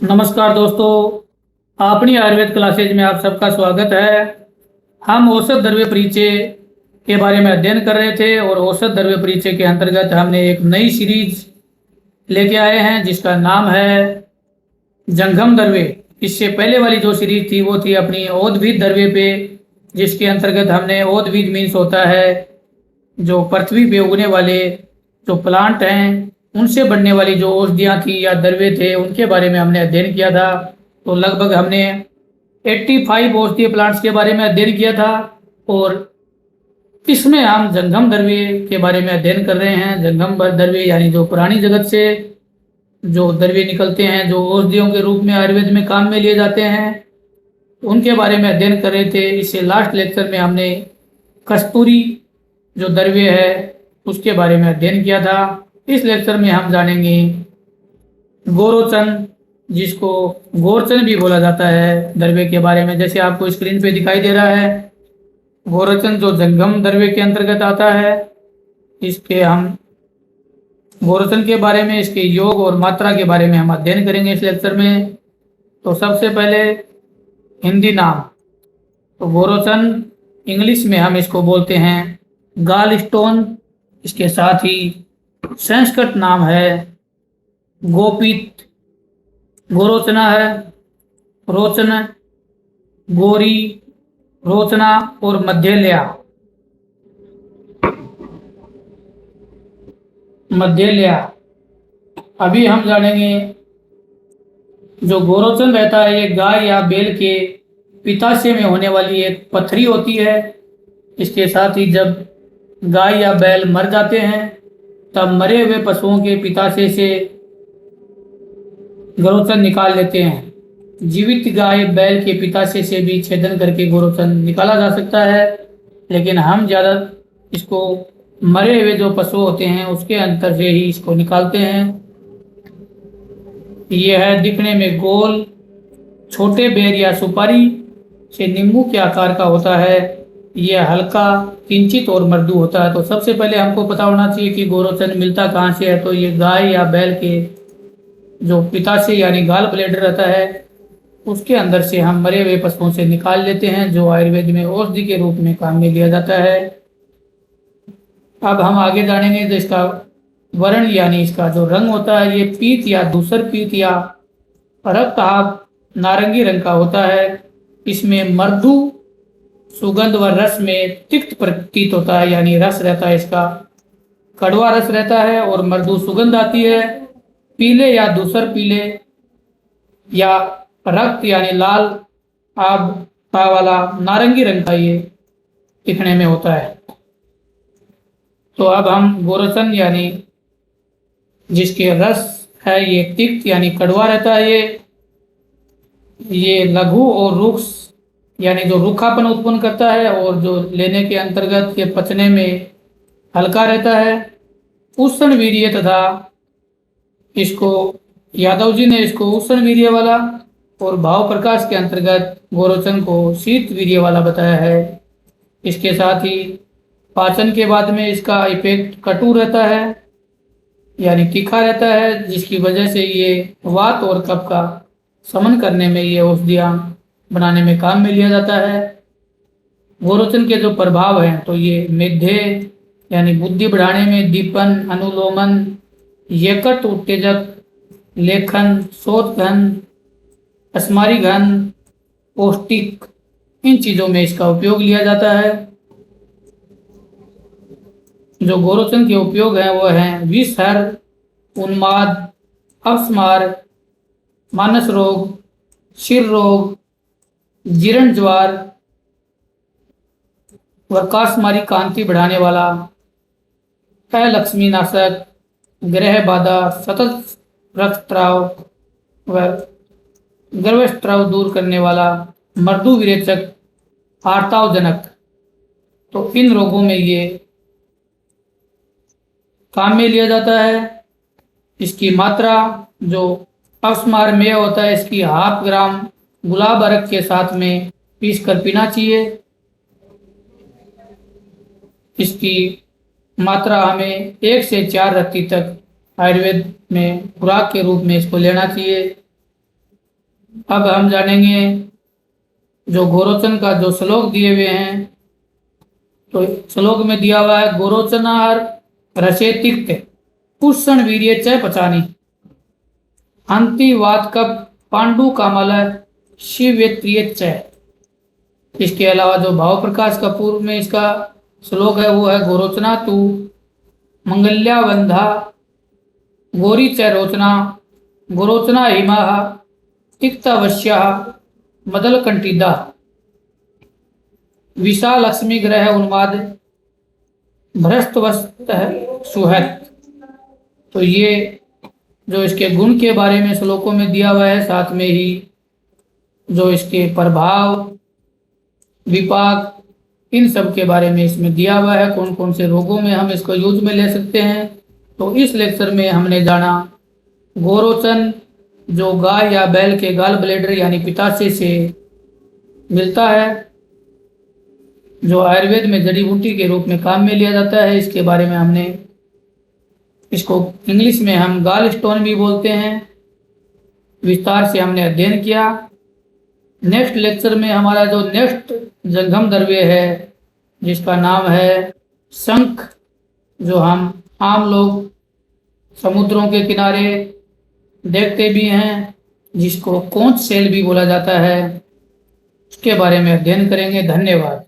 नमस्कार दोस्तों, अपनी आयुर्वेद क्लासेज में आप सबका स्वागत है। हम औषध द्रव्य परिचय के बारे में अध्ययन कर रहे थे और औषध द्रव्य परिचय के अंतर्गत हमने एक नई सीरीज लेके आए हैं जिसका नाम है जंगम द्रव्य। इससे पहले वाली जो सीरीज थी वो थी अपनी औद्भिद द्रव्य पे, जिसके अंतर्गत हमने औद्भिद मीन्स होता है जो पृथ्वी पे उगने वाले जो प्लांट हैं उनसे बनने वाली जो औषधियाँ थी या द्रव्य थे उनके बारे में हमने अध्ययन किया था। तो लगभग हमने 85 औषधीय प्लांट्स के बारे में अध्ययन किया था और इसमें हम जंगम द्रव्य के बारे में अध्ययन कर रहे हैं। जंगम द्रव्य यानी जो पुरानी जगत से जो द्रव्य निकलते हैं, जो औषधियों के रूप में आयुर्वेद में काम में लिए जाते हैं, उनके बारे में अध्ययन कर रहे थे। इससे लास्ट लेक्चर में हमने कस्तूरी जो द्रव्य है उसके बारे में अध्ययन किया था। इस लेक्चर में हम जानेंगे गोरोचन, जिसको गोरचन भी बोला जाता है, द्रव्य के बारे में। जैसे आपको स्क्रीन पे दिखाई दे रहा है, गोरोचन जो जंगम द्रव्य के अंतर्गत आता है। इसके हम गोरोचन के बारे में, इसके योग और मात्रा के बारे में हम अध्ययन करेंगे इस लेक्चर में। तो सबसे पहले हिंदी नाम, तो गोरोचन इंग्लिश में हम इसको बोलते हैं गाल स्टोन। इसके साथ ही संस्कृत नाम है गोपित, गोरोचना है, रोचन, गोरी, रोचना और मध्यलया। मध्यलया अभी हम जानेंगे। जो गोरोचन रहता है ये गाय या बैल के पित्ताशय में होने वाली एक पथरी होती है। इसके साथ ही जब गाय या बैल मर जाते हैं तब मरे हुए पशुओं के पित्ताशय से गोरोचन निकाल लेते हैं। जीवित गाय बैल के पित्ताशय से भी छेदन करके गोरोचन निकाला जा सकता है, लेकिन हम ज़्यादा इसको मरे हुए जो पशु होते हैं उसके अंतर से ही इसको निकालते हैं। यह है दिखने में गोल, छोटे बेर या सुपारी से नींबू के आकार का होता है। यह हल्का, किंचित और मृदु होता है। तो सबसे पहले हमको पता होना चाहिए कि गोरोचन मिलता कहाँ से है। तो ये गाय या बैल के जो पित्ताशय यानी गाल ब्लैडर रहता है उसके अंदर से हम मरे हुए पशुओं से निकाल लेते हैं, जो आयुर्वेद में औषधि के रूप में काम में लिया जाता है। अब हम आगे जानेंगे तो इसका वर्ण यानी इसका जो रंग होता है ये पीत या धूसर पीत या रक्तआभ नारंगी रंग का होता है। इसमें मृदु सुगंध व रस में तिक्त प्रतीत होता है, यानी रस रहता है इसका कड़वा रस रहता है और मृदु सुगंध आती है। पीले या धूसर पीले या रक्त यानी लाल आभ का वाला नारंगी रंग का ये दिखने में होता है। तो अब हम गोरोचन यानी जिसके रस है ये तिक्त यानी कड़वा रहता है, ये लघु और रुक्ष यानी जो रूखापन उत्पन्न करता है और जो लेने के अंतर्गत ये पचने में हल्का रहता है। उष्ण वीर्य तथा इसको यादव जी ने इसको उष्ण वीर्य वाला और भाव प्रकाश के अंतर्गत गोरोचन को शीत वीर्य वाला बताया है। इसके साथ ही पाचन के बाद में इसका इफेक्ट कटु रहता है यानी तीखा रहता है, जिसकी वजह से ये वात और कफ का शमन करने में ये औषधियाँ बनाने में काम में लिया जाता है। गोरोचन के जो प्रभाव हैं तो ये मेधे यानी बुद्धि बढ़ाने में, दीपन, अनुलोमन, यकृत उत्तेजक, लेखन, शोधघन, अस्मारी घन, पौष्टिक, इन चीज़ों में इसका उपयोग लिया जाता है। जो गोरोचन के उपयोग हैं वो हैं विषहर, उन्माद, अपस्मार, मानस रोग, सिर रोग, जीर्ण ज्वार व काशमारी कांति बढ़ाने वाला, लक्ष्मी नाशक, ग्रह बाधा, सतत रक्तस्राव व गर्भस्राव दूर करने वाला, मृदु विरेचक, आर्तावजनक। तो इन रोगों में ये काम में लिया जाता है। इसकी मात्रा जो अपस्मार में होता है इसकी 1/2 ग्राम गुलाब अर्क के साथ में पीस कर पीना चाहिए। इसकी मात्रा हमें 1 से 4 रत्ती तक आयुर्वेद में खुराक के रूप में इसको लेना चाहिए। अब हम जानेंगे जो गोरोचन का जो श्लोक दिए हुए हैं। तो श्लोक में दिया हुआ है गोरोचनार रसे तीर्थ पुष्ण वीर्य च पचानी अंति वात कप पांडु कामल शिव्यत्रिय च। इसके अलावा जो भाव प्रकाश का पूर्व में इसका श्लोक है वो है गोरोचना तू मंगल्या बंधा गोरी च रोचना गोरोचना हिमा तिक्तावश्या मदल कंटिदा विशा लक्ष्मी ग्रह उन्माद भ्रष्टवस्त सुहत। तो ये जो इसके गुण के बारे में श्लोकों में दिया हुआ है, साथ में ही जो इसके प्रभाव विपाक इन सब के बारे में इसमें दिया हुआ है, कौन कौन से रोगों में हम इसको यूज में ले सकते हैं। तो इस लेक्चर में हमने जाना गोरोचन जो गाय या बैल के गाल ब्लेडर यानी पित्ताशय से मिलता है, जो आयुर्वेद में जड़ी बूटी के रूप में काम में लिया जाता है, इसके बारे में हमने इसको इंग्लिश में हम गाल स्टोन भी बोलते हैं, विस्तार से हमने अध्ययन किया। नेक्स्ट लेक्चर में हमारा जो नेक्स्ट जंगम द्रव्य है जिसका नाम है शंख, जो हम आम लोग समुद्रों के किनारे देखते भी हैं, जिसको कोंच सेल भी बोला जाता है, उसके बारे में अध्ययन करेंगे। धन्यवाद।